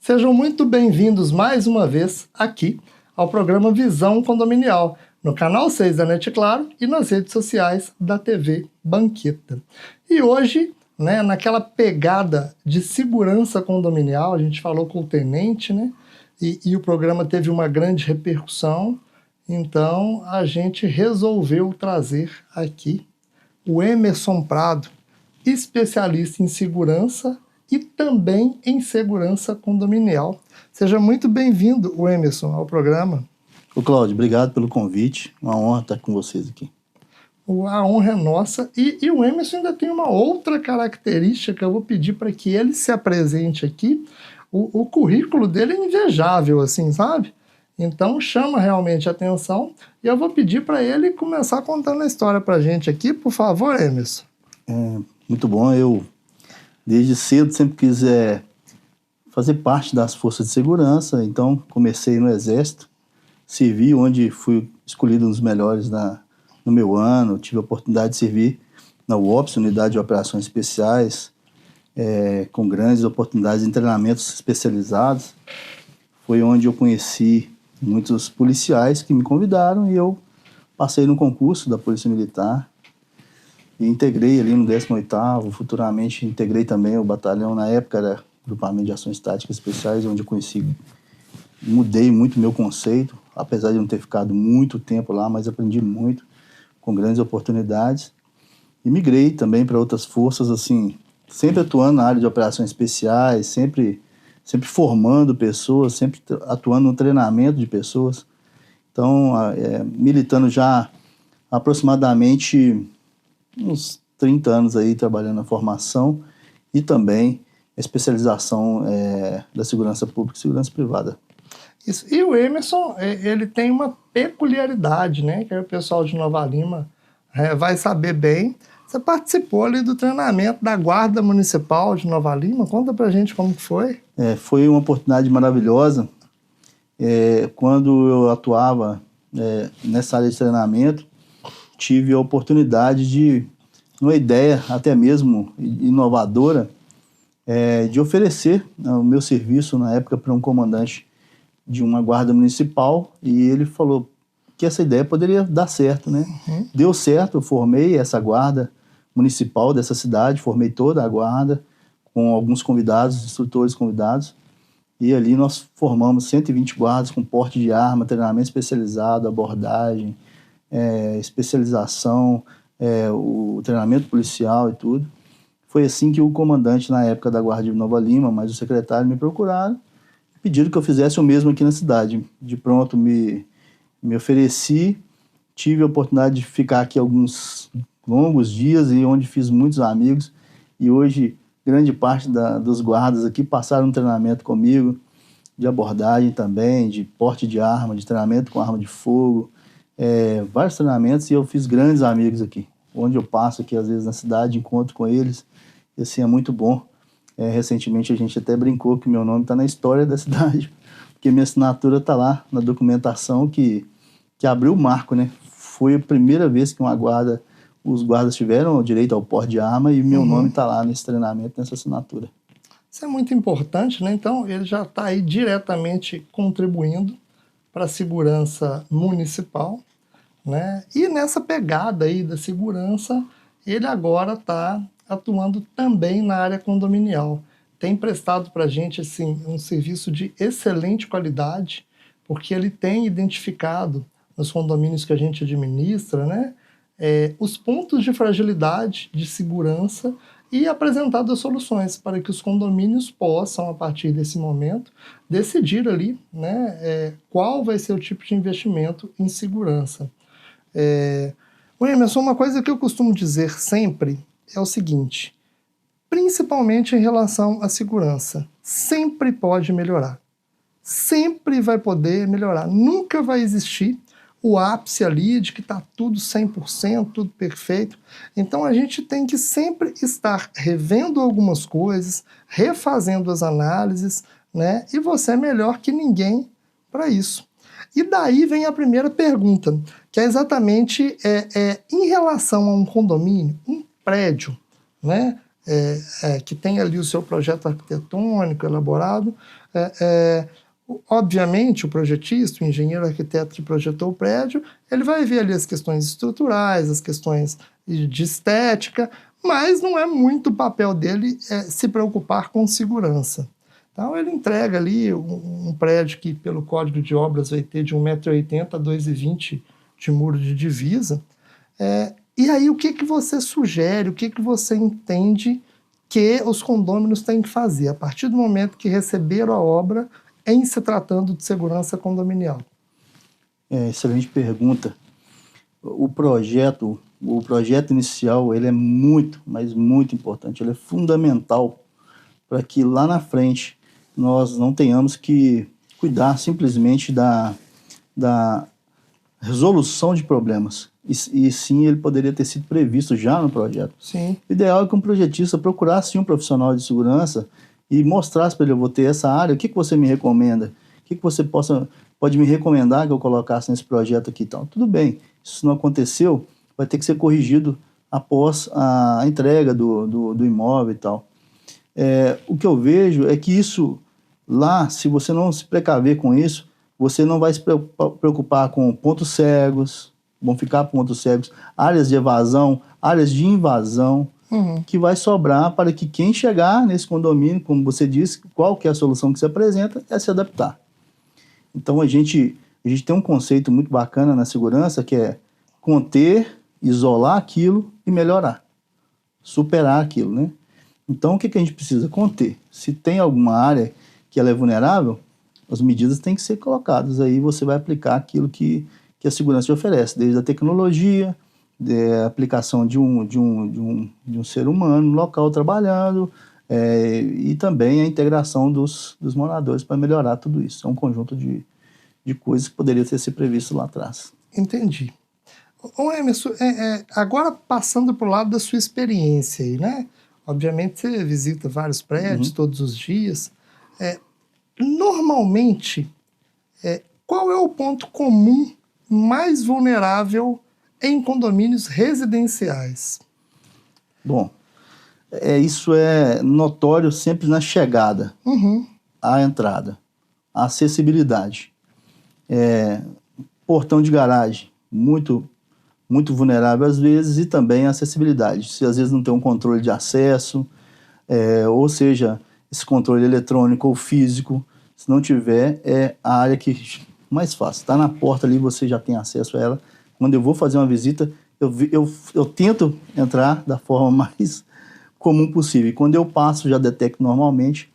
Sejam muito bem-vindos mais uma vez aqui ao programa Visão Condominial, no canal 6 da NET Claro e nas redes sociais da TV Banqueta. E hoje, naquela pegada de segurança condominial, a gente falou com o tenente, e o programa teve uma grande repercussão, então a gente resolveu trazer aqui o Emerson Prado, especialista em segurança e também em segurança condominial. Seja muito bem-vindo, Emerson, ao programa. Ô Cláudio, obrigado pelo convite. Uma honra estar com vocês aqui. A honra é nossa. E o Emerson ainda tem uma outra característica que eu vou pedir para que ele se apresente aqui. O currículo dele é invejável, assim, sabe? Então chama realmente a atenção. E eu vou pedir para ele começar contando a história para a gente aqui. Por favor, Emerson. Muito bom. Eu, desde cedo, sempre quis fazer parte das forças de segurança. Então, comecei no Exército. Servi onde fui escolhido um dos melhores no meu ano. Tive a oportunidade de servir na UOPS, Unidade de Operações Especiais, com grandes oportunidades de treinamentos especializados. Foi onde eu conheci muitos policiais que me convidaram e eu passei no concurso da Polícia Militar e integrei ali no 18º, futuramente integrei também o batalhão, na época era Grupamento de Ações Táticas Especiais, onde eu mudei muito meu conceito, apesar de não ter ficado muito tempo lá, mas aprendi muito, com grandes oportunidades. E migrei também para outras forças, assim, sempre atuando na área de operações especiais, sempre formando pessoas, sempre atuando no treinamento de pessoas. Então, militando já aproximadamente uns 30 anos aí trabalhando na formação e também a especialização da segurança pública e segurança privada. Isso. E o Emerson, ele tem uma peculiaridade, que o pessoal de Nova Lima vai saber bem. Você participou ali do treinamento da Guarda Municipal de Nova Lima. Conta pra gente como que foi. Foi uma oportunidade maravilhosa. Quando eu atuava nessa área de treinamento, tive a oportunidade de, uma ideia até mesmo inovadora, de oferecer o meu serviço na época para um comandante de uma guarda municipal, e ele falou que essa ideia poderia dar certo, Uhum. Deu certo, eu formei essa guarda municipal dessa cidade, formei toda a guarda com alguns convidados, instrutores convidados, e ali nós formamos 120 guardas com porte de arma, treinamento especializado, abordagem, especialização, o treinamento policial e tudo. Foi assim que o comandante na época da Guarda de Nova Lima, mais o secretário, me procuraram, pediram que eu fizesse o mesmo aqui na cidade. De pronto me ofereci, tive a oportunidade de ficar aqui alguns longos dias e onde fiz muitos amigos, e hoje grande parte dos guardas aqui passaram um treinamento comigo, de abordagem também, de porte de arma, de treinamento com arma de fogo, vários treinamentos, e eu fiz grandes amigos aqui. Onde eu passo aqui, às vezes, na cidade, encontro com eles, e assim, é muito bom. Recentemente a gente até brincou que meu nome está na história da cidade, porque minha assinatura está lá na documentação que abriu o marco, Foi a primeira vez que os guardas tiveram direito ao porte de arma e meu nome está lá nesse treinamento, nessa assinatura. Isso é muito importante, Então, ele já está aí diretamente contribuindo para a segurança municipal, E nessa pegada aí da segurança, ele agora está atuando também na área condominial. Tem prestado para a gente assim, um serviço de excelente qualidade, porque ele tem identificado nos condomínios que a gente administra, os pontos de fragilidade, de segurança, e apresentado as soluções para que os condomínios possam, a partir desse momento, decidir ali qual vai ser o tipo de investimento em segurança. Emerson, uma coisa que eu costumo dizer sempre é o seguinte, principalmente em relação à segurança, sempre pode melhorar, sempre vai poder melhorar, nunca vai existir o ápice ali de que está tudo 100%, tudo perfeito. Então a gente tem que sempre estar revendo algumas coisas, refazendo as análises, E você é melhor que ninguém para isso. E daí vem a primeira pergunta, que é exatamente em relação a um condomínio, um prédio, que tem ali o seu projeto arquitetônico elaborado. Obviamente, o projetista, o engenheiro arquiteto que projetou o prédio, ele vai ver ali as questões estruturais, as questões de estética, mas não é muito o papel dele se preocupar com segurança. Então, ele entrega ali um prédio que, pelo Código de Obras, vai ter de 1,80 m a 2,20 m de muro de divisa. E aí, o que você sugere, o que você entende que os condôminos têm que fazer a partir do momento que receberam a obra em se tratando de segurança condominial? Excelente pergunta. O projeto inicial, ele é muito, mas muito importante. Ele é fundamental para que lá na frente nós não tenhamos que cuidar simplesmente da resolução de problemas. E sim, ele poderia ter sido previsto já no projeto. Sim. O ideal é que um projetista procurasse um profissional de segurança e mostrasse para ele: eu vou ter essa área, o que você me recomenda? O que você pode me recomendar que eu colocasse nesse projeto aqui? Então, tudo bem, isso não aconteceu, vai ter que ser corrigido após a entrega do imóvel e tal. O que eu vejo é que isso lá, se você não se precaver com isso, você não vai se preocupar com pontos cegos, vão ficar pontos cegos, áreas de evasão, áreas de invasão, que vai sobrar para que quem chegar nesse condomínio, como você disse, qual que é a solução que se apresenta, é se adaptar. Então a gente tem um conceito muito bacana na segurança, que é conter, isolar aquilo e melhorar, superar aquilo, né? Então o que a gente precisa? Conter. Se tem alguma área que ela é vulnerável, as medidas têm que ser colocadas, aí você vai aplicar aquilo que a segurança te oferece, desde a tecnologia, a aplicação de um ser humano no local trabalhando, e também a integração dos moradores para melhorar tudo isso. É um conjunto de coisas que poderia ter sido previsto lá atrás. Entendi. Ô Emerson, agora passando para o lado da sua experiência aí, né? Obviamente você visita vários prédios todos os dias. Normalmente, qual é o ponto comum mais vulnerável em condomínios residenciais? Bom, isso é notório sempre na chegada, à entrada, a acessibilidade. Portão de garagem, muito, muito vulnerável às vezes, e também a acessibilidade. Se às vezes não tem um controle de acesso, ou seja, esse controle eletrônico ou físico, se não tiver, é a área que mais fácil. Está na porta ali, você já tem acesso a ela. Quando eu vou fazer uma visita, eu tento entrar da forma mais comum possível. E quando eu passo, já detecto normalmente.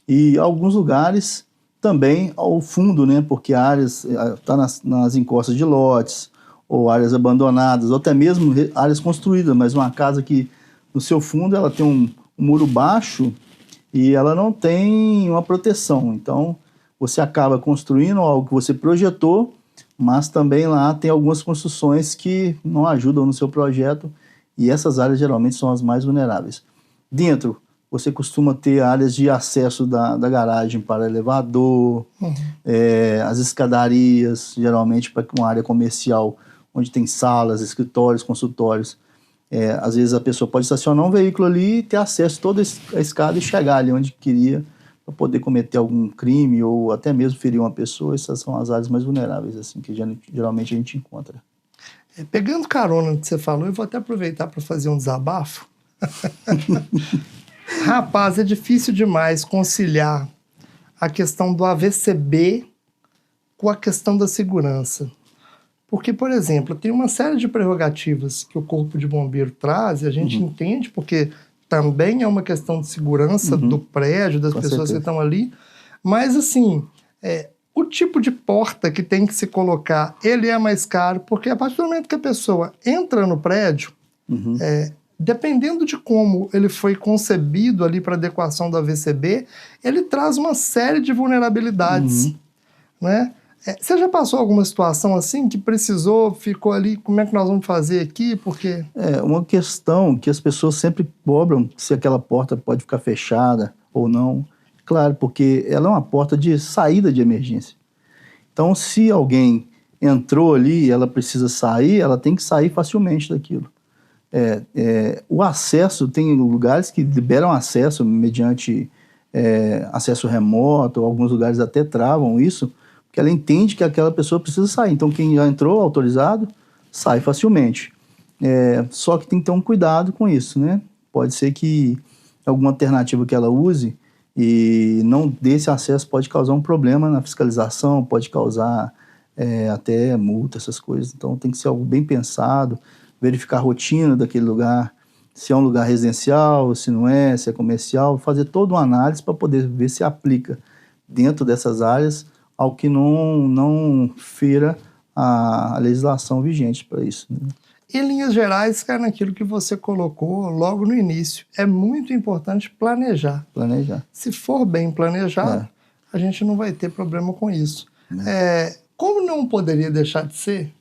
E alguns lugares também ao fundo, né? Porque áreas tá nas encostas de lotes, ou áreas abandonadas, ou até mesmo áreas construídas, mas uma casa que no seu fundo ela tem um muro baixo e ela não tem uma proteção. Então você acaba construindo algo que você projetou, mas também lá tem algumas construções que não ajudam no seu projeto, e essas áreas geralmente são as mais vulneráveis. Dentro, você costuma ter áreas de acesso da garagem para elevador, as escadarias, geralmente para uma área comercial, onde tem salas, escritórios, consultórios. Às vezes a pessoa pode estacionar um veículo ali e ter acesso a toda a escada e chegar ali onde queria, para poder cometer algum crime ou até mesmo ferir uma pessoa. Essas são as áreas mais vulneráveis, assim, que geralmente a gente encontra. Pegando carona no que você falou, eu vou até aproveitar para fazer um desabafo. Rapaz, é difícil demais conciliar a questão do AVCB com a questão da segurança. Porque, por exemplo, tem uma série de prerrogativas que o Corpo de Bombeiro traz, e a gente entende, porque também é uma questão de segurança do prédio, das pessoas que estão ali. Mas, assim, o tipo de porta que tem que se colocar, ele é mais caro, porque a partir do momento que a pessoa entra no prédio, dependendo de como ele foi concebido ali para adequação do AVCB, ele traz uma série de vulnerabilidades, né? Você já passou alguma situação assim que precisou, ficou ali, como é que nós vamos fazer aqui? Porque uma questão que as pessoas sempre cobram se aquela porta pode ficar fechada ou não. Claro, porque ela é uma porta de saída de emergência. Então, se alguém entrou ali e ela precisa sair, ela tem que sair facilmente daquilo. O acesso, tem lugares que liberam acesso mediante acesso remoto, alguns lugares até travam isso, porque ela entende que aquela pessoa precisa sair. Então, quem já entrou autorizado, sai facilmente. Só que tem que ter um cuidado com isso, né? Pode ser que alguma alternativa que ela use e não dê esse acesso pode causar um problema na fiscalização, pode causar até multa, essas coisas. Então, tem que ser algo bem pensado, verificar a rotina daquele lugar, se é um lugar residencial, se não é, se é comercial, fazer toda uma análise para poder ver se aplica dentro dessas áreas ao que não fira a legislação vigente para isso, né? Em linhas gerais, cara, naquilo que você colocou logo no início, é muito importante planejar. Planejar. Se for bem planejado, a gente não vai ter problema com isso. Como não poderia deixar de ser,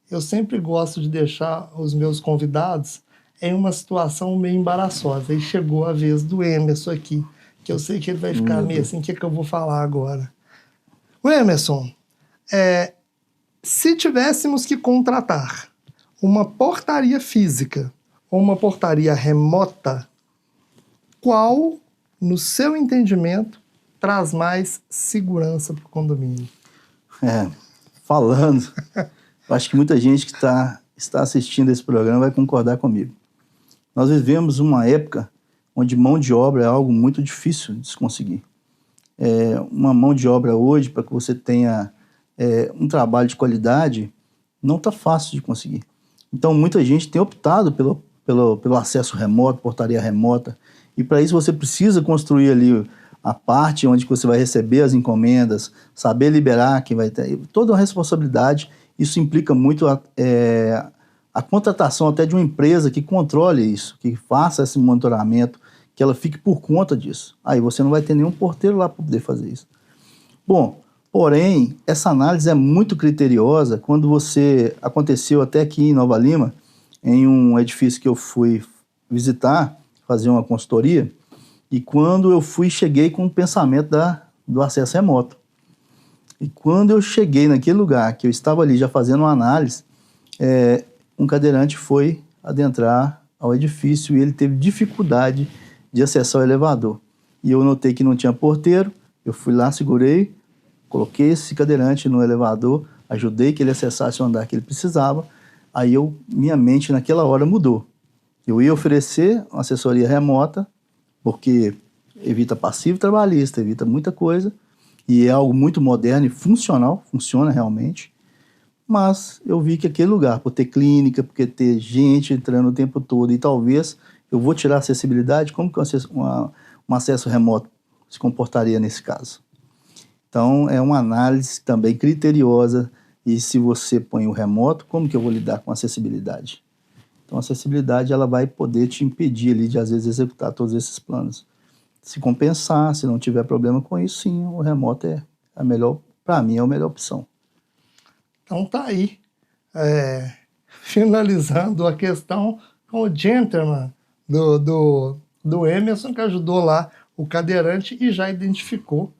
eu sempre gosto de deixar os meus convidados em uma situação meio embaraçosa. E chegou a vez do Emerson aqui, que eu sei que ele vai ficar meio assim, o que eu vou falar agora? O Emerson, se tivéssemos que contratar uma portaria física ou uma portaria remota, qual, no seu entendimento, traz mais segurança para o condomínio? Falando, eu acho que muita gente que está assistindo esse programa vai concordar comigo. Nós vivemos uma época onde mão de obra é algo muito difícil de se conseguir. Uma mão de obra hoje, para que você tenha um trabalho de qualidade, não está fácil de conseguir. Então, muita gente tem optado pelo acesso remoto, portaria remota, e para isso você precisa construir ali a parte onde você vai receber as encomendas, saber liberar quem vai ter, toda uma responsabilidade. Isso implica muito a contratação até de uma empresa que controle isso, que faça esse monitoramento, que ela fique por conta disso. Aí você não vai ter nenhum porteiro lá para poder fazer isso. Bom, porém, essa análise é muito criteriosa quando aconteceu até aqui em Nova Lima, em um edifício que eu fui visitar, fazer uma consultoria, e quando eu cheguei com o pensamento do acesso remoto. E quando eu cheguei naquele lugar, que eu estava ali já fazendo uma análise, um cadeirante foi adentrar ao edifício e ele teve dificuldade de acessar o elevador. E eu notei que não tinha porteiro, eu fui lá, segurei, coloquei esse cadeirante no elevador, ajudei que ele acessasse o andar que ele precisava, aí minha mente naquela hora mudou. Eu ia oferecer uma assessoria remota, porque evita passivo trabalhista, evita muita coisa, e é algo muito moderno e funcional, funciona realmente, mas eu vi que aquele lugar, por ter clínica, por ter gente entrando o tempo todo, e talvez eu vou tirar a acessibilidade, como que um acesso remoto se comportaria nesse caso? Então, é uma análise também criteriosa, e se você põe o remoto, como que eu vou lidar com a acessibilidade? Então, a acessibilidade ela vai poder te impedir ali de, às vezes, executar todos esses planos. Se compensar, se não tiver problema com isso, sim, o remoto é a melhor, para mim, é a melhor opção. Então, tá aí, finalizando a questão com o gentleman do Emerson, que ajudou lá o cadeirante e já identificou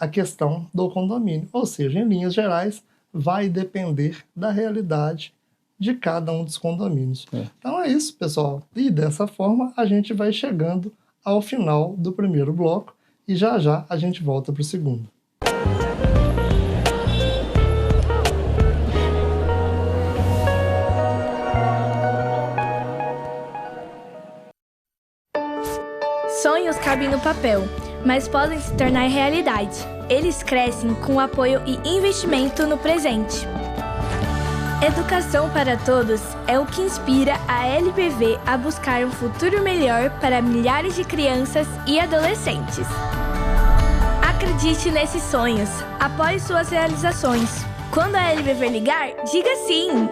a questão do condomínio. Ou seja, em linhas gerais, vai depender da realidade de cada um dos condomínios. Então é isso, pessoal. E dessa forma, a gente vai chegando ao final do primeiro bloco e já já a gente volta para o segundo. Sonhos cabem no papel, mas podem se tornar realidade. Eles crescem com apoio e investimento no presente. Educação para todos é o que inspira a LBV a buscar um futuro melhor para milhares de crianças e adolescentes. Acredite nesses sonhos, apoie suas realizações. Quando a LBV ligar, diga sim!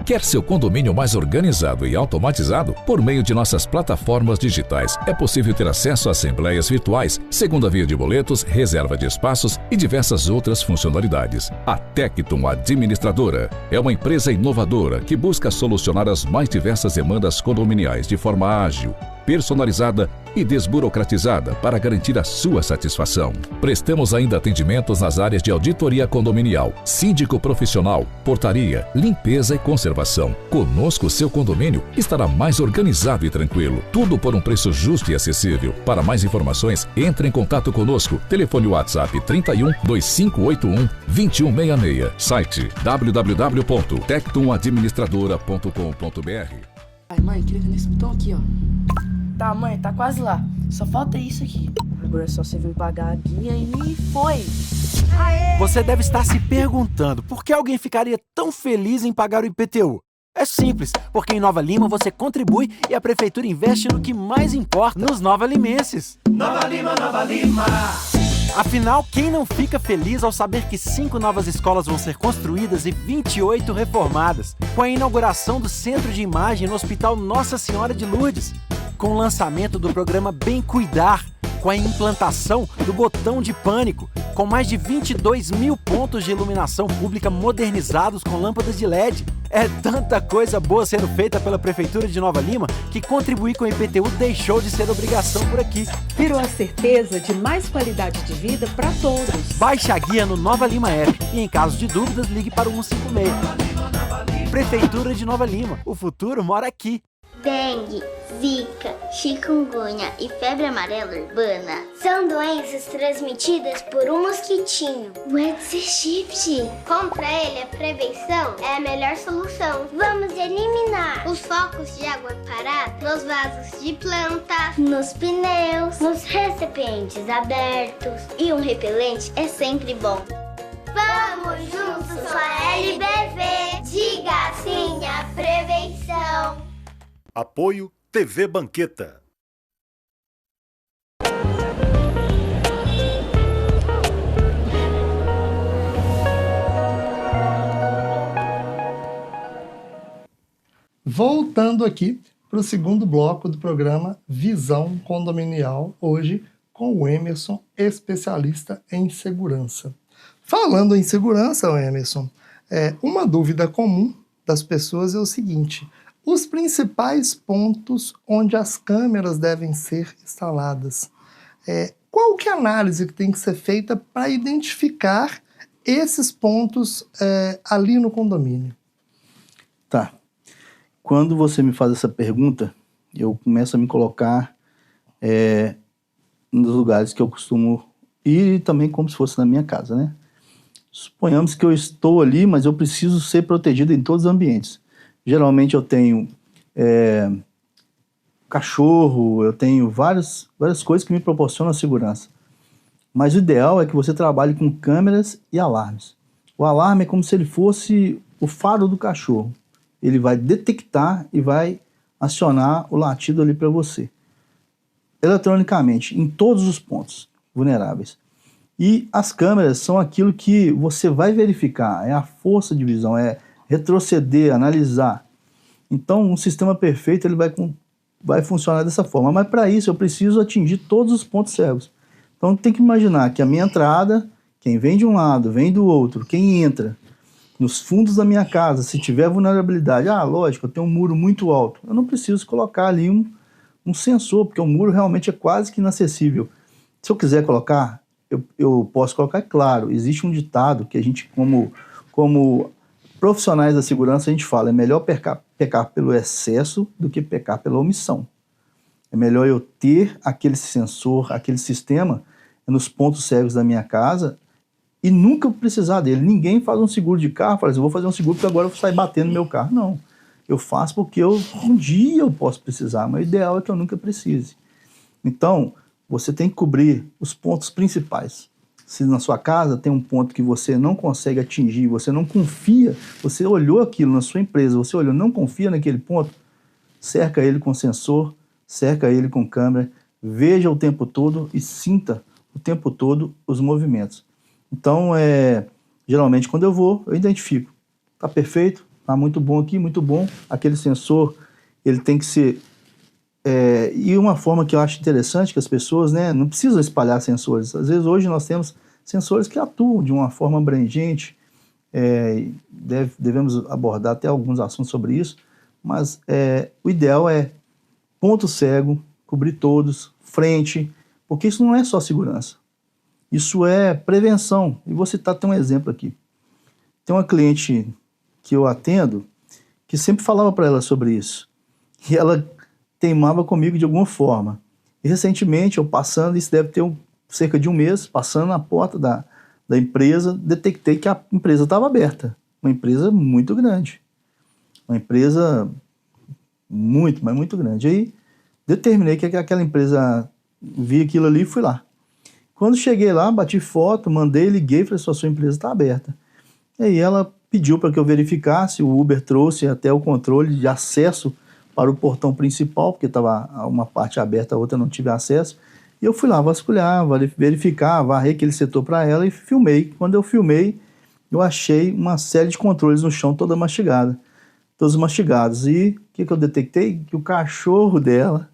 Quer seu condomínio mais organizado e automatizado? Por meio de nossas plataformas digitais, é possível ter acesso a assembleias virtuais, segunda via de boletos, reserva de espaços e diversas outras funcionalidades. A Tecton Administradora é uma empresa inovadora que busca solucionar as mais diversas demandas condominiais de forma ágil, personalizada e desburocratizada para garantir a sua satisfação. Prestamos ainda atendimentos nas áreas de auditoria condominial, síndico profissional, portaria, limpeza e conservação. Conosco, seu condomínio estará mais organizado e tranquilo. Tudo por um preço justo e acessível. Para mais informações, entre em contato conosco. Telefone WhatsApp 31 2581 2166. Site www.tectumadministradora.com.br. Ai, mãe, clica nesse botão aqui, ó. Tá, mãe, tá quase lá. Só falta isso aqui. Agora é só você vir pagar a guia e foi. Aê! Você deve estar se perguntando por que alguém ficaria tão feliz em pagar o IPTU. É simples, porque em Nova Lima você contribui e a prefeitura investe no que mais importa, nos novalimenses. Nova Lima, Nova Lima. Afinal, quem não fica feliz ao saber que 5 novas escolas vão ser construídas e 28 reformadas, com a inauguração do Centro de Imagem no Hospital Nossa Senhora de Lourdes, com o lançamento do programa Bem Cuidar, com a implantação do botão de pânico, com mais de 22 mil pontos de iluminação pública modernizados com lâmpadas de LED. É tanta coisa boa sendo feita pela Prefeitura de Nova Lima que contribuir com o IPTU deixou de ser obrigação por aqui. Virou a certeza de mais qualidade de vida para todos. Baixe a guia no Nova Lima App e, em caso de dúvidas, ligue para o 156. Prefeitura de Nova Lima. O futuro mora aqui. Dengue, zika, chikungunya e febre amarela urbana são doenças transmitidas por um mosquitinho, o Aedes aegypti. Contra ele, a prevenção é a melhor solução. Vamos eliminar os focos de água parada nos vasos de plantas, nos pneus, nos recipientes abertos. E um repelente é sempre bom. Vamos juntos com a LBV. Diga sim à prevenção. Apoio TV Banqueta. Voltando aqui para o segundo bloco do programa Visão Condominial, hoje com o Emerson, especialista em segurança. Falando em segurança, Emerson, uma dúvida comum das pessoas é o seguinte: os principais pontos onde as câmeras devem ser instaladas. Qual que é a análise que tem que ser feita para identificar esses pontos ali no condomínio? Tá. Quando você me faz essa pergunta, eu começo a me colocar nos lugares que eu costumo ir também como se fosse na minha casa, né? Suponhamos que eu estou ali, mas eu preciso ser protegido em todos os ambientes. Geralmente eu tenho cachorro, eu tenho várias coisas que me proporcionam segurança. Mas o ideal é que você trabalhe com câmeras e alarmes. O alarme é como se ele fosse o faro do cachorro. Ele vai detectar e vai acionar o latido ali para você. Eletronicamente, em todos os pontos vulneráveis. E as câmeras são aquilo que você vai verificar, é a força de visão, é retroceder, analisar. Então, um sistema perfeito ele vai funcionar dessa forma. Mas para isso eu preciso atingir todos os pontos cegos. Então tem que imaginar que a minha entrada, quem vem de um lado, vem do outro, quem entra, nos fundos da minha casa, se tiver vulnerabilidade, lógico, eu tenho um muro muito alto. Eu não preciso colocar ali um sensor, porque o muro realmente é quase que inacessível. Se eu quiser colocar, eu posso colocar, é claro. Existe um ditado que a gente, como profissionais da segurança, a gente fala, é melhor pecar pelo excesso do que pecar pela omissão. É melhor eu ter aquele sensor, aquele sistema nos pontos cegos da minha casa e nunca precisar dele. Ninguém faz um seguro de carro, fala assim, eu vou fazer um seguro porque agora eu vou sair batendo no meu carro. Não, eu faço porque um dia eu posso precisar, mas o ideal é que eu nunca precise. Então, você tem que cobrir os pontos principais. Se na sua casa tem um ponto que você não consegue atingir, você não confia, você olhou aquilo na sua empresa, você olhou, não confia naquele ponto, cerca ele com sensor, cerca ele com câmera, veja o tempo todo e sinta o tempo todo os movimentos. Então, geralmente quando eu vou, eu identifico. Tá perfeito, tá muito bom aqui, muito bom. Aquele sensor, ele tem que ser... e uma forma que eu acho interessante, que as pessoas não precisam espalhar sensores. Às vezes hoje nós temos sensores que atuam de uma forma abrangente, devemos abordar até alguns assuntos sobre isso, mas o ideal é ponto cego, cobrir todos, frente, porque isso não é só segurança. Isso é prevenção. E vou citar até um exemplo aqui. Tem uma cliente que eu atendo que sempre falava para ela sobre isso. E ela teimava comigo de alguma forma. E recentemente, eu passando, isso deve ter cerca de um mês, passando na porta da empresa, detectei que a empresa estava aberta. Uma empresa muito grande. Uma empresa muito, mas muito grande. Aí determinei que aquela empresa, vi aquilo ali e fui lá. Quando cheguei lá, bati foto, mandei, liguei, falei, sua empresa está aberta. E aí ela pediu para que eu verificasse, o Uber trouxe até o controle de acesso para o portão principal, porque estava uma parte aberta, a outra não tive acesso. E eu fui lá vasculhar, verificar, varrer aquele setor para ela e filmei. Quando eu filmei, eu achei uma série de controles no chão, todos mastigados. E o que eu detectei? Que o cachorro dela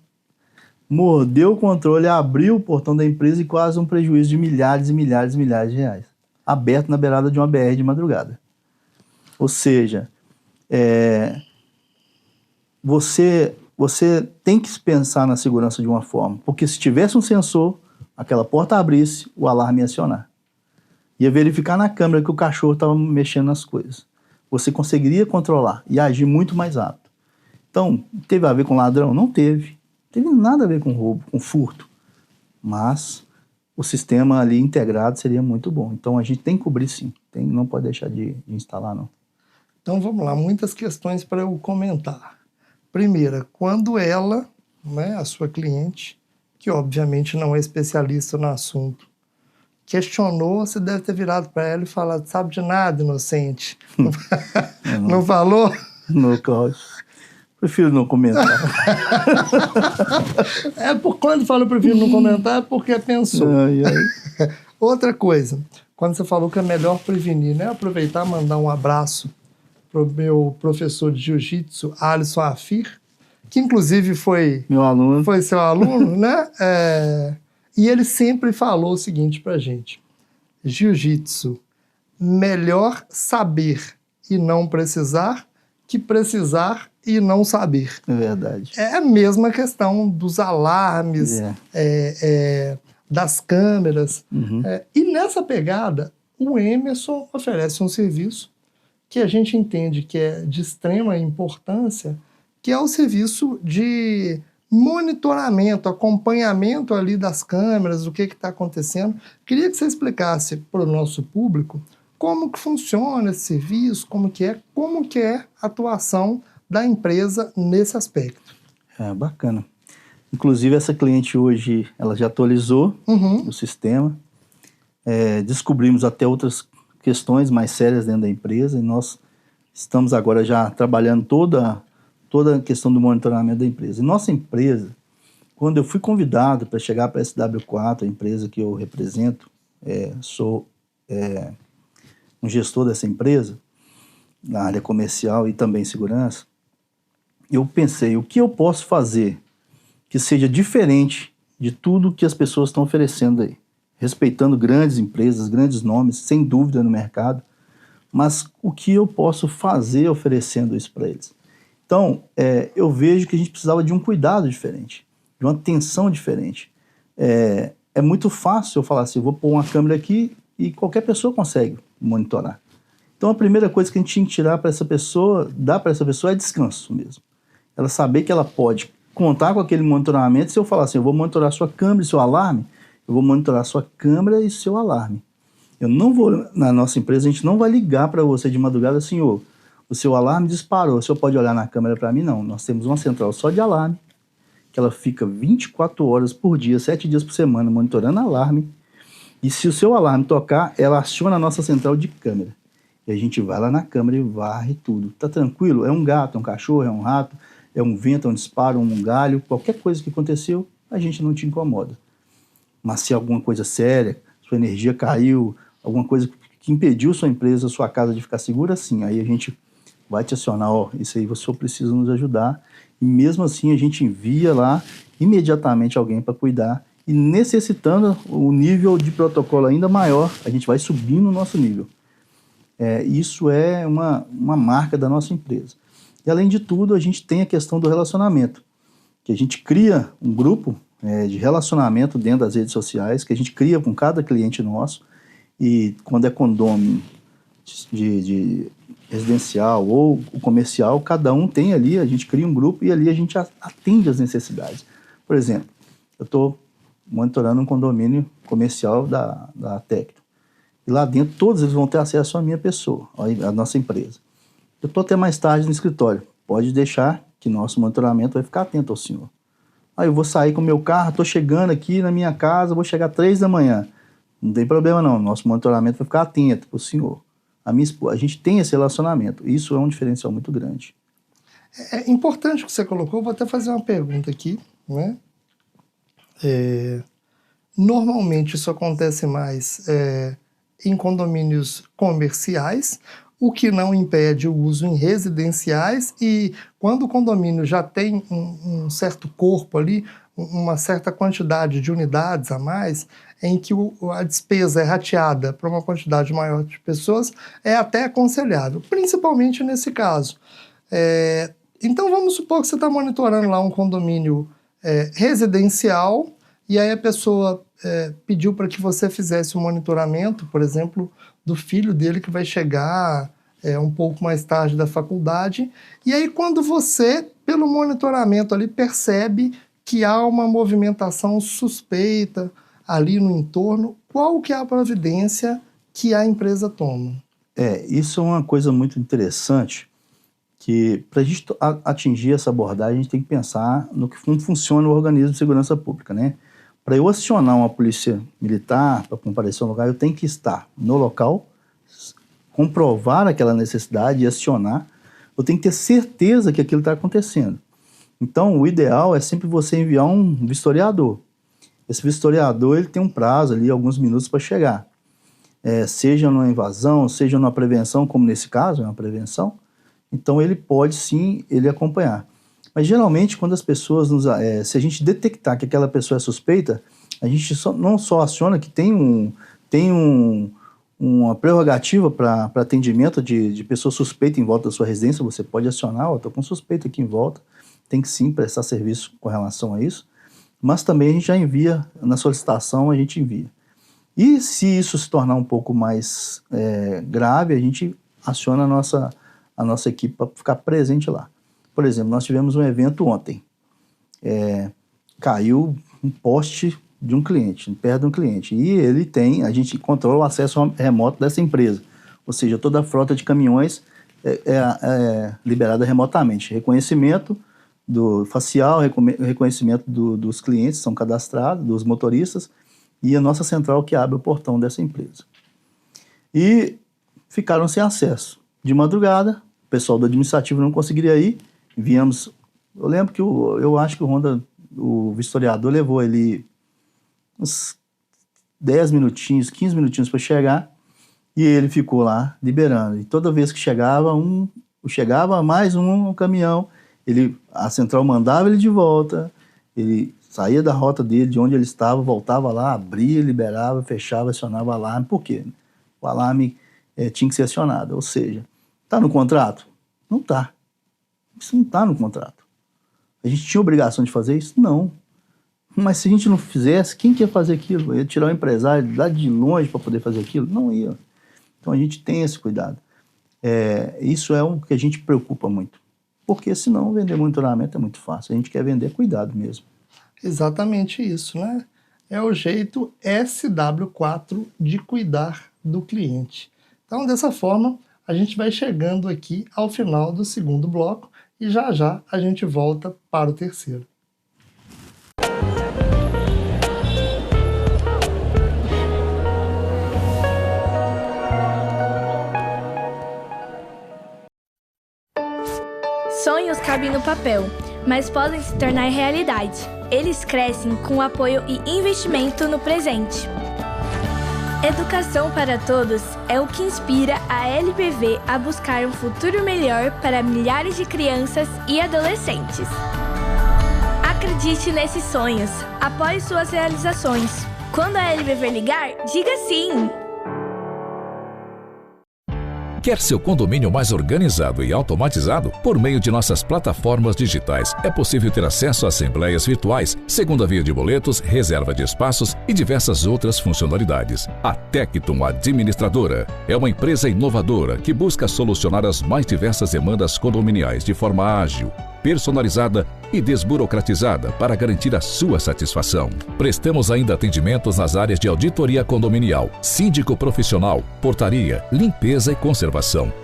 mordeu o controle, abriu o portão da empresa e quase um prejuízo de milhares e milhares e milhares de reais. Aberto na beirada de uma BR de madrugada. Ou seja, você tem que pensar na segurança de uma forma, porque se tivesse um sensor, aquela porta abrisse, o alarme ia acionar. Ia verificar na câmera que o cachorro estava mexendo nas coisas. Você conseguiria controlar e agir muito mais rápido. Então, teve a ver com ladrão? Não teve. Não teve nada a ver com roubo, com furto. Mas o sistema ali integrado seria muito bom. Então, a gente tem que cobrir sim. Não pode deixar de instalar, não. Então, vamos lá. Muitas questões para eu comentar. Primeira, quando ela, né, a sua cliente, que obviamente não é especialista no assunto, questionou, você deve ter virado para ela e falado, sabe de nada, inocente. Não falou? No caso. Prefiro não comentar. Quando falou prefiro não comentar, é porque pensou. Ai. Outra coisa, quando você falou que é melhor prevenir, né? Aproveitar e mandar um abraço para o meu professor de jiu-jitsu, Alisson Afir, que inclusive foi meu aluno. Foi seu aluno, né? E ele sempre falou o seguinte para a gente: jiu-jitsu, melhor saber e não precisar que precisar e não saber. É verdade. É a mesma questão dos alarmes, das câmeras. Uhum. E nessa pegada, o Emerson oferece um serviço que a gente entende que é de extrema importância, que é o serviço de monitoramento, acompanhamento ali das câmeras, do que está acontecendo. Queria que você explicasse para o nosso público como que funciona esse serviço, como que é a atuação da empresa nesse aspecto. Bacana. Inclusive, essa cliente hoje, ela já atualizou o sistema. Descobrimos até outras questões mais sérias dentro da empresa e nós estamos agora já trabalhando toda a questão do monitoramento da empresa. E nossa empresa, quando eu fui convidado para chegar para a SW4, a empresa que eu represento, sou um gestor dessa empresa, na área comercial e também segurança, eu pensei, o que eu posso fazer que seja diferente de tudo que as pessoas estão oferecendo aí? Respeitando grandes empresas, grandes nomes, sem dúvida no mercado, mas o que eu posso fazer oferecendo isso para eles? Então, eu vejo que a gente precisava de um cuidado diferente, de uma atenção diferente. É muito fácil eu falar assim, vou pôr uma câmera aqui e qualquer pessoa consegue monitorar. Então, a primeira coisa que a gente tinha que tirar para essa pessoa, dar para essa pessoa é descanso mesmo. Ela saber que ela pode contar com aquele monitoramento. Se eu falar assim, eu vou monitorar sua câmera e seu alarme, eu vou monitorar sua câmera e seu alarme. Eu não vou, na nossa empresa, a gente não vai ligar para você de madrugada, senhor, o seu alarme disparou, o senhor pode olhar na câmera para mim? Não, nós temos uma central só de alarme, que ela fica 24 horas por dia, 7 dias por semana, monitorando alarme, e se o seu alarme tocar, ela aciona a nossa central de câmera. E a gente vai lá na câmera e varre tudo. Tá tranquilo? É um gato, é um cachorro, é um rato, é um vento, é um disparo, um galho, qualquer coisa que aconteceu, a gente não te incomoda. Mas se alguma coisa séria, sua energia caiu, alguma coisa que impediu sua empresa, sua casa de ficar segura, sim, aí a gente vai te acionar, isso aí você precisa nos ajudar. E mesmo assim a gente envia lá imediatamente alguém para cuidar. E necessitando o nível de protocolo ainda maior, a gente vai subindo o nosso nível. Isso é uma marca da nossa empresa. E além de tudo, a gente tem a questão do relacionamento. que a gente cria um grupo de relacionamento dentro das redes sociais, que a gente cria com cada cliente nosso, e quando é condomínio de residencial ou comercial, cada um tem ali, a gente cria um grupo e ali a gente atende as necessidades. Por exemplo, eu estou monitorando um condomínio comercial da Tecno. E lá dentro todos eles vão ter acesso à minha pessoa, à nossa empresa. Eu estou até mais tarde no escritório. Pode deixar que nosso monitoramento vai ficar atento ao senhor. Aí eu vou sair com o meu carro, estou chegando aqui na minha casa, vou chegar 3 da manhã. Não tem problema não, nosso monitoramento vai ficar atento para o senhor. A minha esposa, a gente tem esse relacionamento. Isso é um diferencial muito grande. É importante o que você colocou, vou até fazer uma pergunta aqui, né? Normalmente isso acontece mais em condomínios comerciais, o que não impede o uso em residenciais, e quando o condomínio já tem um certo corpo ali, uma certa quantidade de unidades a mais, em que a despesa é rateada para uma quantidade maior de pessoas, é até aconselhável, principalmente nesse caso. Então vamos supor que você está monitorando lá um condomínio residencial, e aí a pessoa pediu para que você fizesse um monitoramento, por exemplo, do filho dele que vai chegar um pouco mais tarde da faculdade, e aí quando você, pelo monitoramento ali, percebe que há uma movimentação suspeita ali no entorno, qual que é a providência que a empresa toma? Isso é uma coisa muito interessante, que para a gente atingir essa abordagem, a gente tem que pensar no como funciona o organismo de segurança pública, né? Para eu acionar uma polícia militar para comparecer no lugar, eu tenho que estar no local, comprovar aquela necessidade e acionar. Eu tenho que ter certeza que aquilo está acontecendo. Então, o ideal é sempre você enviar um vistoriador. Esse vistoriador ele tem um prazo ali, alguns minutos para chegar. Seja numa invasão, seja numa prevenção, como nesse caso, é uma prevenção. Então, ele pode sim uma Mas, geralmente, quando as pessoas se a gente detectar que aquela pessoa é suspeita, a gente não só aciona, que tem uma prerrogativa para atendimento de pessoa suspeita em volta da sua residência, você pode acionar, estou com suspeita aqui em volta, tem que sim prestar serviço com relação a isso, mas também a gente já envia, na solicitação a gente envia. E se isso se tornar um pouco mais grave, a gente aciona a nossa equipe para ficar presente lá. Por exemplo, nós tivemos um evento ontem. Caiu um poste de um cliente, perto de um cliente. E a gente controla o acesso remoto dessa empresa. Ou seja, toda a frota de caminhões é liberada remotamente. Reconhecimento do facial, reconhecimento dos clientes, são cadastrados, dos motoristas, e a nossa central que abre o portão dessa empresa. E ficaram sem acesso. De madrugada, o pessoal do administrativo não conseguiria ir, viemos. Eu lembro que eu acho que o vistoriador levou ali uns 10 minutinhos, 15 minutinhos para chegar, e ele ficou lá liberando. E toda vez que chegava mais um caminhão, a central mandava ele de volta, ele saía da rota dele, de onde ele estava, voltava lá, abria, liberava, fechava, acionava o alarme. Por quê? O alarme tinha que ser acionado. Ou seja, está no contrato? Não está. Isso não está no contrato. A gente tinha obrigação de fazer isso? Não. Mas se a gente não fizesse, quem que ia fazer aquilo? Ia tirar o empresário lá de longe para poder fazer aquilo? Não ia. Então a gente tem esse cuidado. Isso é o que a gente preocupa muito. Porque senão vender monitoramento é muito fácil. A gente quer vender cuidado mesmo. Exatamente isso, né? É o jeito SW4 de cuidar do cliente. Então, dessa forma, a gente vai chegando aqui ao final do segundo bloco e já a gente volta para o terceiro. Sonhos cabem no papel, mas podem se tornar realidade. Eles crescem com apoio e investimento no presente. Educação para todos é o que inspira a LPV a buscar um futuro melhor para milhares de crianças e adolescentes. Acredite nesses sonhos, apoie suas realizações. Quando a LPV ligar, diga sim! Quer seu condomínio mais organizado e automatizado? Por meio de nossas plataformas digitais, é possível ter acesso a assembleias virtuais, segunda via de boletos, reserva de espaços e diversas outras funcionalidades. A Tectum Administradora é uma empresa inovadora que busca solucionar as mais diversas demandas condominiais de forma ágil, personalizada e desburocratizada para garantir a sua satisfação. Prestamos ainda atendimentos nas áreas de auditoria condominial, síndico profissional, portaria, limpeza e conservação.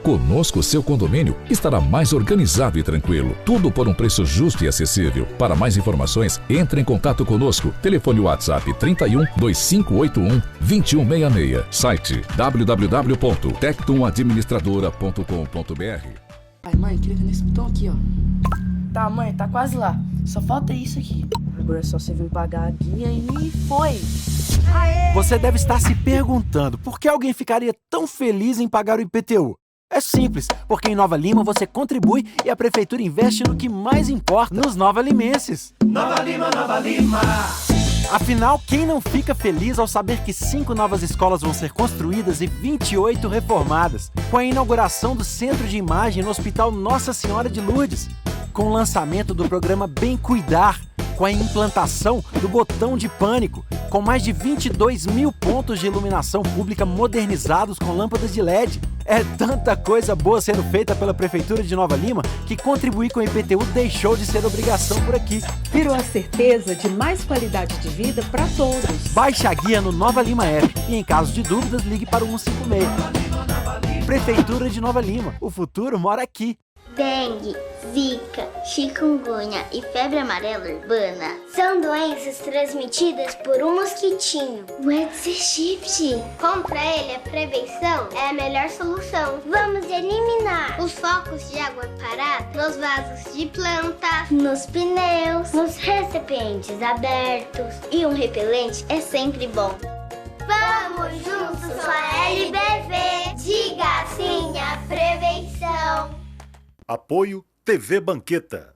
Conosco, seu condomínio estará mais organizado e tranquilo. Tudo por um preço justo e acessível. Para mais informações, entre em contato conosco. Telefone WhatsApp 31 2581 2166. Site www.tectumadministradora.com.br. Ai, mãe, clica nesse botão aqui, ó. Tá, mãe, tá quase lá. Só falta isso aqui. Agora é só você vir pagar a guia e foi. Aê! Você deve estar se perguntando por que alguém ficaria tão feliz em pagar o IPTU. É simples, porque em Nova Lima você contribui e a prefeitura investe no que mais importa, nos nova-limenses. Nova Lima, Nova Lima. Afinal, quem não fica feliz ao saber que 5 novas escolas vão ser construídas e 28 reformadas, com a inauguração do Centro de Imagem no Hospital Nossa Senhora de Lourdes, com o lançamento do programa Bem Cuidar, com a implantação do botão de pânico, com mais de 22 mil pontos de iluminação pública modernizados com lâmpadas de LED. É tanta coisa boa sendo feita pela Prefeitura de Nova Lima que contribuir com o IPTU deixou de ser obrigação por aqui. Virou a certeza de mais qualidade de vida para todos. Baixe a guia no Nova Lima App e, em caso de dúvidas, ligue para o 156. Prefeitura de Nova Lima. O futuro mora aqui. Dengue, zika, chikungunya e febre amarela urbana são doenças transmitidas por um mosquitinho, o Aedes aegypti. Contra ele, a prevenção é a melhor solução. Vamos eliminar os focos de água parada nos vasos de planta, nos pneus, nos recipientes abertos. E um repelente é sempre bom. Vamos juntos com a LBV. Diga sim à prevenção. Apoio TV Banqueta.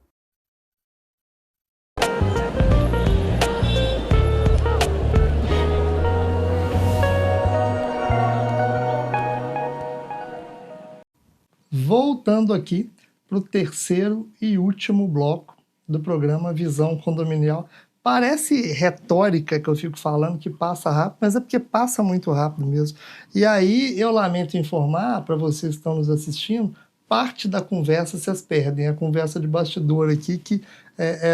Voltando aqui para o terceiro e último bloco do programa Visão Condominial. Parece retórica que eu fico falando que passa rápido, mas é porque passa muito rápido mesmo. E aí eu lamento informar para vocês que estão nos assistindo, parte da conversa vocês perdem, a conversa de bastidor aqui, que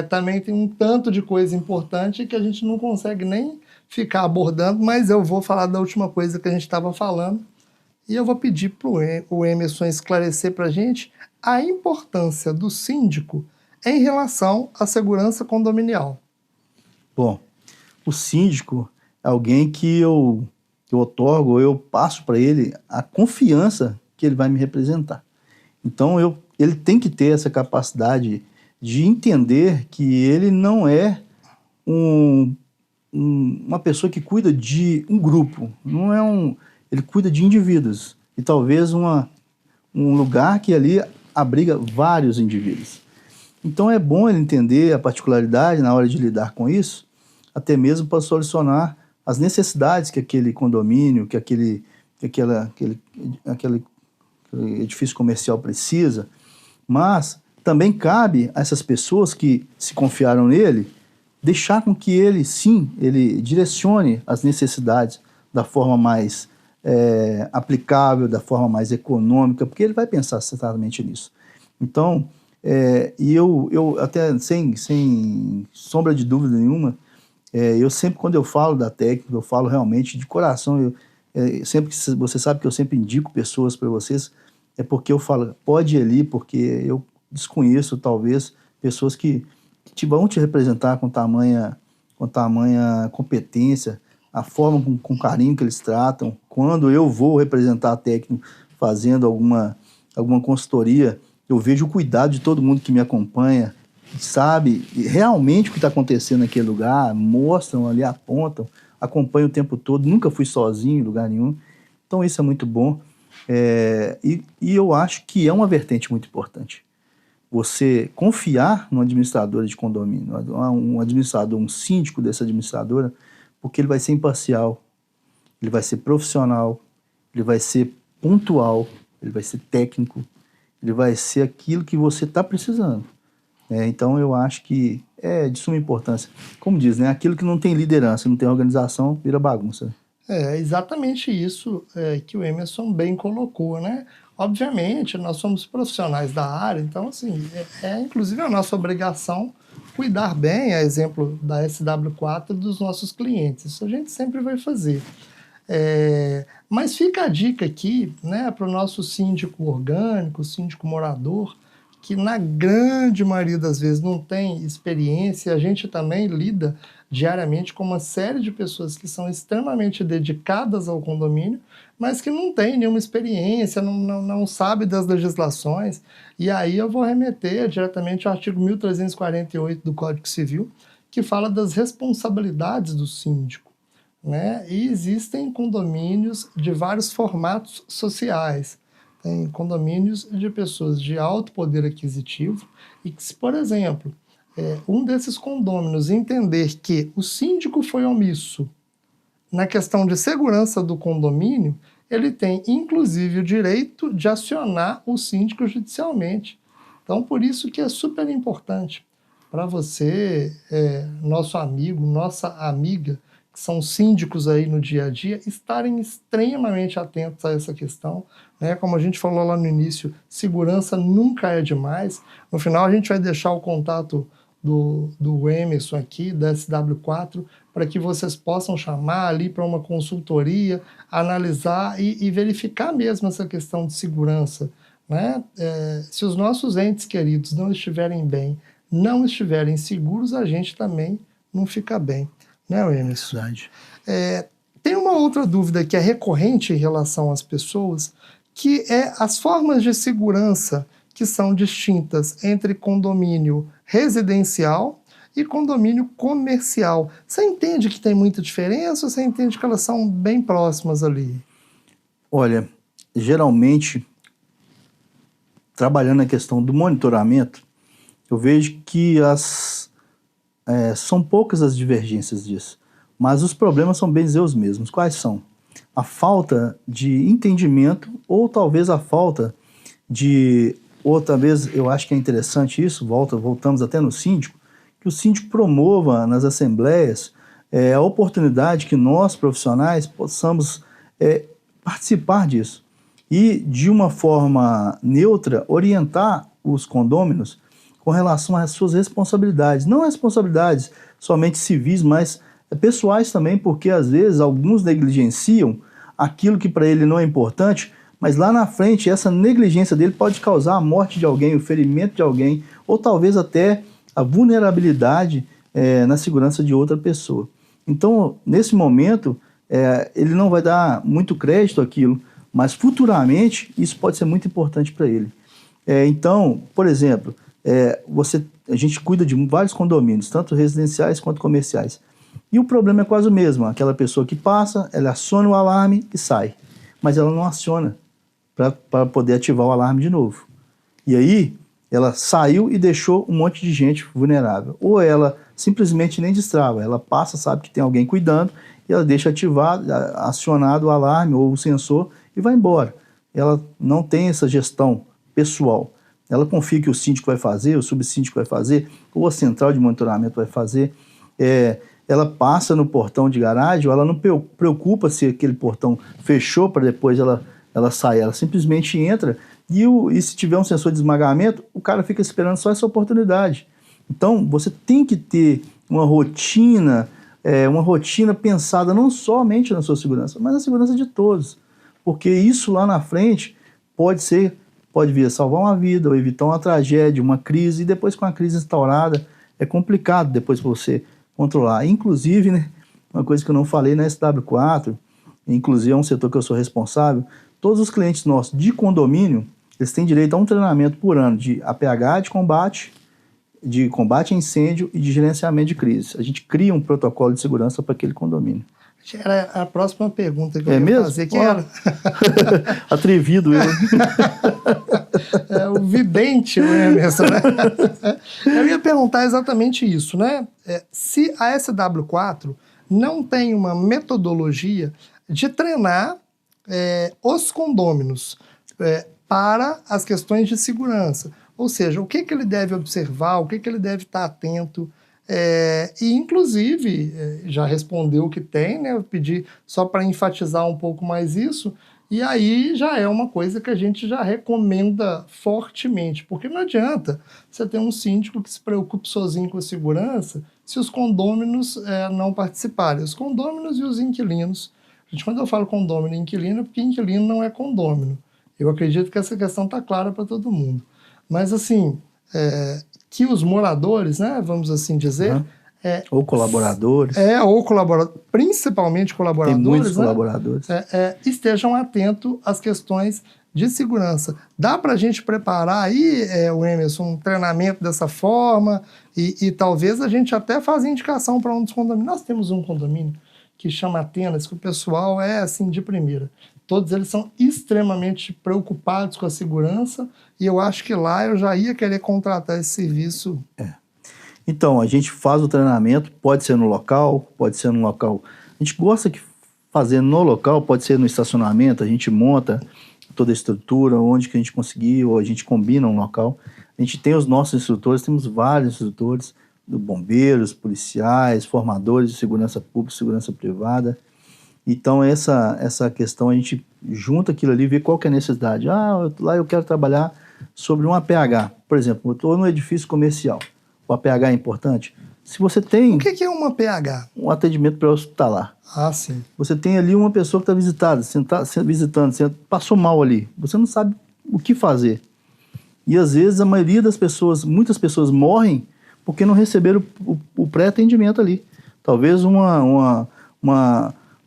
também tem um tanto de coisa importante que a gente não consegue nem ficar abordando, mas eu vou falar da última coisa que a gente estava falando e eu vou pedir para o Emerson esclarecer para a gente a importância do síndico em relação à segurança condominial. Bom, o síndico é alguém que eu otorgo, eu passo para ele a confiança que ele vai me representar. Então, ele tem que ter essa capacidade de entender que ele não é uma pessoa que cuida de um grupo, ele cuida de indivíduos. E talvez um lugar que ali abriga vários indivíduos. Então, é bom ele entender a particularidade na hora de lidar com isso, até mesmo para solucionar as necessidades que aquele condomínio, que aquele edifício comercial precisa, mas também cabe a essas pessoas que se confiaram nele, deixar com que ele direcione as necessidades da forma mais aplicável, da forma mais econômica, porque ele vai pensar certamente nisso. Então, e eu até sem sombra de dúvida nenhuma, eu sempre, quando eu falo da técnica, eu falo realmente de coração. Sempre que você sabe que eu sempre indico pessoas para vocês, é porque eu falo, pode ir ali, porque eu desconheço, talvez, pessoas que vão te representar com tamanha competência, a forma com carinho que eles tratam. Quando eu vou representar a técnica fazendo alguma consultoria, eu vejo o cuidado de todo mundo que me acompanha, sabe realmente o que está acontecendo naquele lugar, mostram ali, apontam, acompanho o tempo todo, nunca fui sozinho em lugar nenhum. Então isso é muito bom. E eu acho que é uma vertente muito importante. Você confiar no administrador de condomínio, um administrador, um síndico dessa administradora, porque ele vai ser imparcial, ele vai ser profissional, ele vai ser pontual, ele vai ser técnico, ele vai ser aquilo que você está precisando. Então, eu acho que é de suma importância. Como diz, né? Aquilo que não tem liderança, não tem organização, vira bagunça. É exatamente isso que o Emerson bem colocou, né? Obviamente, nós somos profissionais da área, então, assim, inclusive a nossa obrigação cuidar bem, a exemplo da SW4, dos nossos clientes. Isso a gente sempre vai fazer. Mas fica a dica aqui, né, para o nosso síndico orgânico, síndico morador, que na grande maioria das vezes não tem experiência. A gente também lida diariamente com uma série de pessoas que são extremamente dedicadas ao condomínio, mas que não tem nenhuma experiência, não sabe das legislações. E aí eu vou remeter diretamente ao artigo 1348 do Código Civil, que fala das responsabilidades do síndico, né? E existem condomínios de vários formatos sociais. Tem condomínios de pessoas de alto poder aquisitivo e que, se, por exemplo, um desses condôminos entender que o síndico foi omisso na questão de segurança do condomínio, ele tem, inclusive, o direito de acionar o síndico judicialmente. Então, por isso que é super importante para você, nosso amigo, nossa amiga, que são síndicos aí no dia a dia, estarem extremamente atentos a essa questão, né? Como a gente falou lá no início, segurança nunca é demais. No final, a gente vai deixar o contato do Emerson aqui, da SW4, para que vocês possam chamar ali para uma consultoria, analisar e verificar mesmo essa questão de segurança, né? Se os nossos entes queridos não estiverem bem, não estiverem seguros, a gente também não fica bem, né, Emerson? Verdade. Tem uma outra dúvida que é recorrente em relação às pessoas, que é as formas de segurança que são distintas entre condomínio residencial e condomínio comercial. Você entende que tem muita diferença ou você entende que elas são bem próximas ali? Olha, geralmente, trabalhando na questão do monitoramento, eu vejo que são poucas as divergências disso, mas os problemas são, bem dizer, os mesmos. Quais são? A falta de entendimento ou talvez a falta de... Outra vez, eu acho que é interessante isso, voltamos até no síndico, que o síndico promova nas assembleias a oportunidade que nós, profissionais, possamos participar disso e, de uma forma neutra, orientar os condôminos com relação às suas responsabilidades. Não responsabilidades somente civis, mas pessoais também, porque às vezes alguns negligenciam aquilo que para ele não é importante, mas lá na frente essa negligência dele pode causar a morte de alguém, o ferimento de alguém, ou talvez até a vulnerabilidade na segurança de outra pessoa. Então, nesse momento, ele não vai dar muito crédito àquilo, mas futuramente isso pode ser muito importante para ele. Então, por exemplo, a gente cuida de vários condomínios, tanto residenciais quanto comerciais. E o problema é quase o mesmo. Aquela pessoa que passa, ela aciona o alarme e sai. Mas ela não aciona para poder ativar o alarme de novo. E aí, ela saiu e deixou um monte de gente vulnerável. Ou ela simplesmente nem destrava. Ela passa, sabe que tem alguém cuidando, e ela deixa ativado, acionado o alarme ou o sensor e vai embora. Ela não tem essa gestão pessoal. Ela confia que o síndico vai fazer, o subsíndico vai fazer, ou a central de monitoramento vai fazer. Ela passa no portão de garagem, ou ela não preocupa se aquele portão fechou para depois ela sair. Ela simplesmente entra e se tiver um sensor de esmagamento, o cara fica esperando só essa oportunidade. Então, você tem que ter uma rotina pensada não somente na sua segurança, mas na segurança de todos. Porque isso lá na frente pode vir a salvar uma vida, ou evitar uma tragédia, uma crise, e depois com a crise instaurada, é complicado depois para você controlar. Inclusive, né, uma coisa que eu não falei na SW4, inclusive é um setor que eu sou responsável, todos os clientes nossos de condomínio, eles têm direito a um treinamento por ano de APH de combate a incêndio e de gerenciamento de crise. A gente cria um protocolo de segurança para aquele condomínio. Era a próxima pergunta que eu ia fazer. Quem era? Atrevido eu. O vidente, o Emerson, né? Eu ia perguntar exatamente isso, né? Se a SW4 não tem uma metodologia de treinar os condôminos para as questões de segurança. Ou seja, o que ele deve observar, o que ele deve estar atento. E, inclusive, já respondeu o que tem, né? Eu pedi só para enfatizar um pouco mais isso, e aí já é uma coisa que a gente já recomenda fortemente, porque não adianta você ter um síndico que se preocupe sozinho com a segurança se os condôminos não participarem. Os condôminos e os inquilinos. Quando eu falo condômino e inquilino, é porque inquilino não é condômino. Eu acredito que essa questão está clara para todo mundo. Mas, assim, que os moradores, né, vamos assim dizer... ou colaboradores. Ou colaboradores, principalmente colaboradores. Tem muitos né, colaboradores. Estejam atentos às questões de segurança. Dá para a gente preparar aí, Emerson, um treinamento dessa forma e talvez a gente até faça indicação para um dos condomínios. Nós temos um condomínio que chama Atenas, que o pessoal é assim de primeira. Todos eles são extremamente preocupados com a segurança e eu acho que lá eu já ia querer contratar esse serviço. Então, a gente faz o treinamento, pode ser no local, pode ser no local... A gente gosta de fazer no local, pode ser no estacionamento, a gente monta toda a estrutura, onde que a gente conseguir, ou a gente combina um local. A gente tem os nossos instrutores, temos vários instrutores, bombeiros, policiais, formadores de segurança pública, segurança privada. Então, essa questão, a gente junta aquilo ali, vê qual que é a necessidade. Lá eu quero trabalhar sobre um APH. Por exemplo, eu estou no edifício comercial. O APH é importante? Se você tem... O que é um APH? Um atendimento pré-hospitalar. Sim. Você tem ali uma pessoa que está visitando, você passou mal ali. Você não sabe o que fazer. E, às vezes, a maioria das pessoas, muitas pessoas morrem porque não receberam o pré-atendimento ali. Talvez uma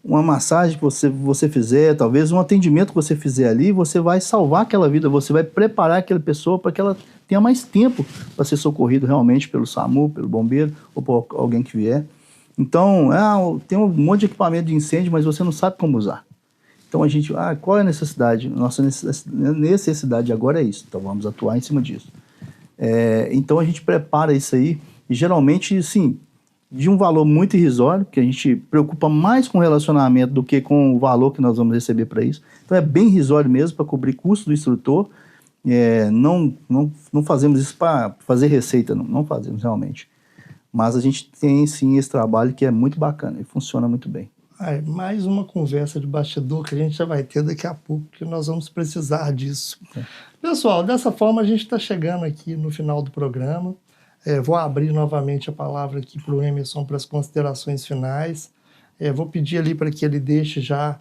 massagem que você fizer, talvez um atendimento que você fizer ali, você vai salvar aquela vida, você vai preparar aquela pessoa para que ela tenha mais tempo para ser socorrido realmente pelo SAMU, pelo bombeiro ou por alguém que vier. Então, tem um monte de equipamento de incêndio, mas você não sabe como usar. Então a gente, qual é a necessidade? Nossa necessidade agora é isso, então vamos atuar em cima disso. Então a gente prepara isso aí, e geralmente, sim, de um valor muito irrisório, que a gente preocupa mais com o relacionamento do que com o valor que nós vamos receber para isso. Então é bem irrisório mesmo, para cobrir custo do instrutor. Não fazemos isso para fazer receita, não fazemos realmente. Mas a gente tem sim esse trabalho que é muito bacana e funciona muito bem. Mais uma conversa de bastidor que a gente já vai ter daqui a pouco, que nós vamos precisar disso. Pessoal, dessa forma a gente está chegando aqui no final do programa. Vou abrir novamente a palavra aqui para o Emerson para as considerações finais. Vou pedir ali para que ele deixe já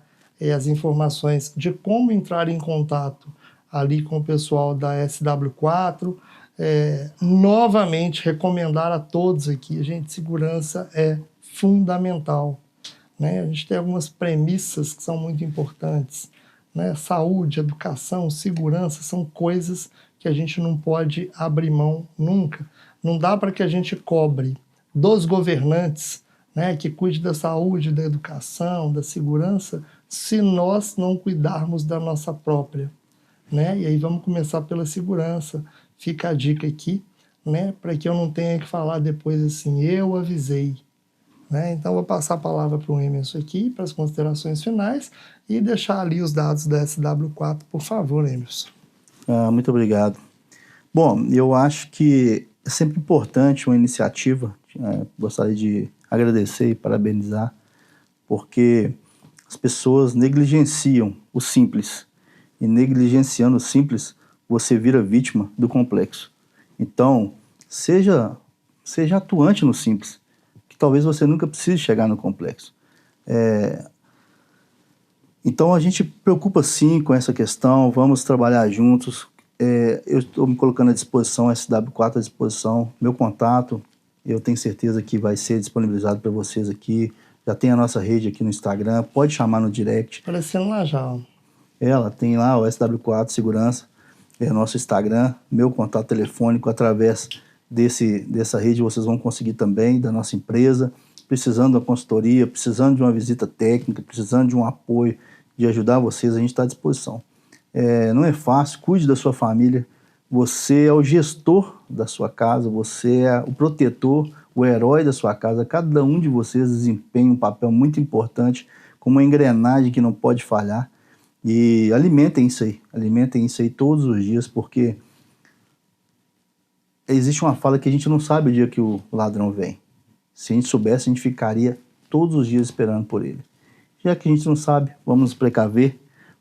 as informações de como entrar em contato ali com o pessoal da SW4. Novamente, recomendar a todos aqui, gente, segurança é fundamental. Né? A gente tem algumas premissas que são muito importantes. Né? Saúde, educação, segurança são coisas que a gente não pode abrir mão nunca. Não dá para que a gente cobre dos governantes, né, que cuide da saúde, da educação, da segurança, se nós não cuidarmos da nossa própria. Né? E aí vamos começar pela segurança. Fica a dica aqui, né, para que eu não tenha que falar depois assim, eu avisei. Né? Então, vou passar a palavra para o Emerson aqui, para as considerações finais, e deixar ali os dados da SW4, por favor, Emerson. Muito obrigado. Bom, eu acho que é sempre importante uma iniciativa, gostaria de agradecer e parabenizar, porque as pessoas negligenciam o simples, e negligenciando o simples, você vira vítima do complexo. Então, seja atuante no simples, talvez você nunca precise chegar no complexo. Então, a gente preocupa sim com essa questão, vamos trabalhar juntos. Eu estou me colocando à disposição, SW4 à disposição, meu contato, eu tenho certeza que vai ser disponibilizado para vocês aqui. Já tem a nossa rede aqui no Instagram, pode chamar no direct. Aparecendo lá já. Ela tem lá o SW4 Segurança, nosso Instagram, meu contato telefônico através dessa rede vocês vão conseguir também, da nossa empresa, precisando da consultoria, precisando de uma visita técnica, precisando de um apoio, de ajudar vocês, a gente está à disposição. Não é fácil, cuide da sua família, você é o gestor da sua casa, você é o protetor, o herói da sua casa, cada um de vocês desempenha um papel muito importante, como uma engrenagem que não pode falhar. E alimentem isso aí todos os dias, porque existe uma fala que a gente não sabe o dia que o ladrão vem. Se a gente soubesse, a gente ficaria todos os dias esperando por ele. Já que a gente não sabe, vamos nos precaver,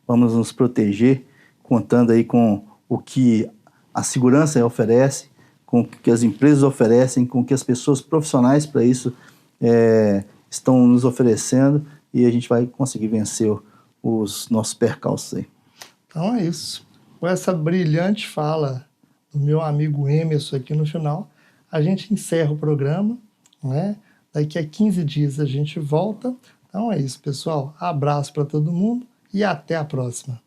vamos nos proteger, contando aí com o que a segurança oferece, com o que as empresas oferecem, com o que as pessoas profissionais para isso estão nos oferecendo, e a gente vai conseguir vencer os nossos percalços aí. Então é isso. Com essa brilhante fala do meu amigo Emerson aqui no final, a gente encerra o programa, né? Daqui a 15 dias a gente volta. Então é isso, pessoal. Abraço para todo mundo e até a próxima.